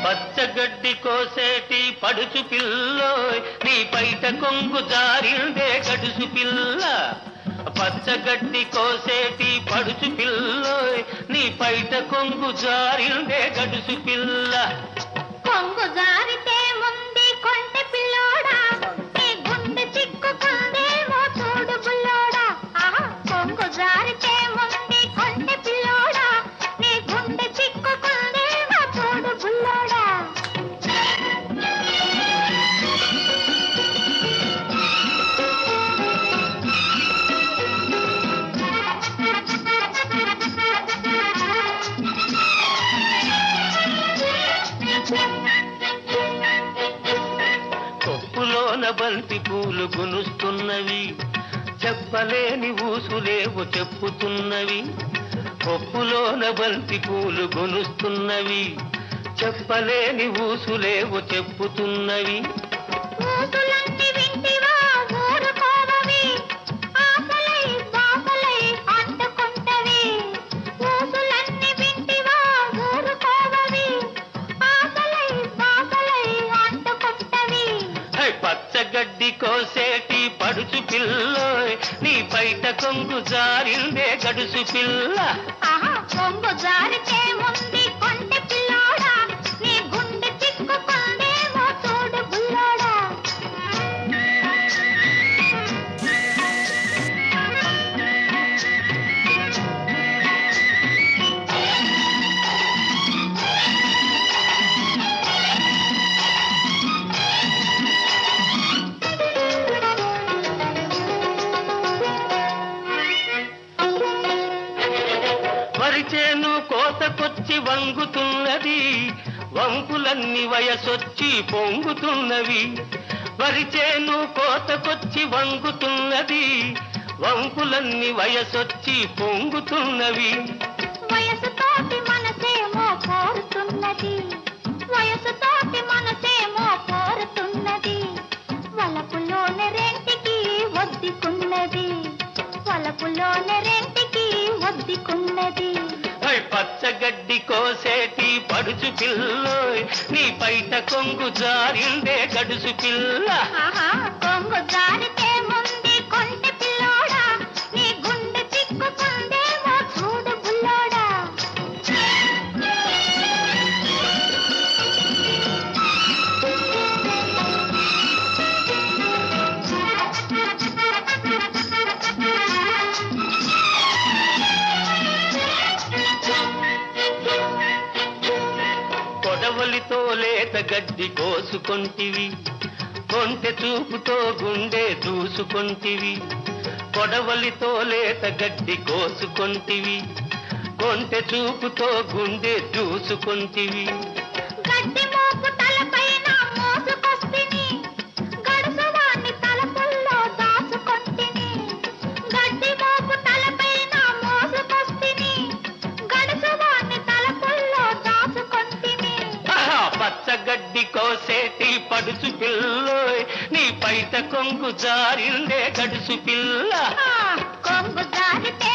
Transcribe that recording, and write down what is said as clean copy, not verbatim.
పచ్చగడ్డి కోసేటి పడుచు పిల్లోయ్ నీ పైట కొంగు జారిందే గడుసు పిల్ల. పచ్చగడ్డి కోసేటి పడుచు పిల్లోయ్ నీ పైట కొంగు జారిందే గడుసు పిల్ల. కొంగు జారితే ముందు కొంటె పిల్లోడా, నీ గుండె చిక్కుకుందేమో చూడు బుల్లోడా. కొంగు జారితే ముందు కొంటె పిల్లోడా, నీ గుండె చిక్కుకుందేమో చూడు బుల్లోడా. కొప్పులోన బంతి పూలు గునుస్తున్నవి, చెప్పలేని ఊసులేవో చెప్పుతున్నవి. కొప్పులోన బంతి పూలు గునుస్తున్నవి, చెప్పలేని ఊసులేవో చెప్పుతున్నవి. ఊసులన్నీ వింటివా ఊరుకోవవి, ఆశలై బాసలై అంటుకుంటవి. ఊసులన్నీ వింటివా ఊరుకోవవి, ఆశలై బాసలై అంటుకుంటవి. పచ్చగడ్డి కోసేటి పడుచు పిల్లోయ్ నీ బయట కొంగు జారిందే గడుసు పిల్ల. కొంగు జారితే ముందు కొంటె పిల్లోడా, నీ గుండె చిక్కుకుందేమో చూడు బుల్లోడా. వరిచేను కోతకొచ్చి వంగుతున్నది, వంపులన్నీ వయసొచ్చి పొంగుతున్నవి. వరిచేను కోతకొచ్చి వంగుతున్నది, వంపులన్నీ వయసొచ్చి పొంగుతున్నవి. వయసుతోటి మనసేమో కోరుతున్నది, వయసుతోటి మనసేమో కోరుతున్నది. వలపులోని రెంటికి ఒద్దికున్నది, వలపులోని రెంటికి ఒద్దికున్నది. పచ్చగడ్డి కోసేటి పడుచు పిల్లోయ్ నీ పైట కొంగు జారిందే గడుసు పిల్ల. కొంగు జారితే ముందు కొంటె పిల్లోడా, నీ గుండె చిక్కుకుందేమో చూడు బుల్లోడా. కొడవలితో లేత గడ్డి కోసుకొంటివి, కొంటె చూపుతో గుండె దూసుకొంటివి. కొడవలితో లేత గడ్డి కోసుకొంటివి, కొంటె చూపుతో గుండె దూసుకొంటివి. గడ్డి మోపు తలపైన మోసుకొస్తిని, గడుసువాణ్ణి తలపుల్లో దాచుకొంటిని. గడ్డి మోపు తలపైన మోసుకొస్తిని, గడుసువాణ్ణి తలపుల్లో దాచుకొంటిని. పచ్చగడ్డి కోసేటి పడుచు పిల్లోయ్ నీ పైట కొంగు జారిందే గడుసు పిల్ల. కొంగు జారితే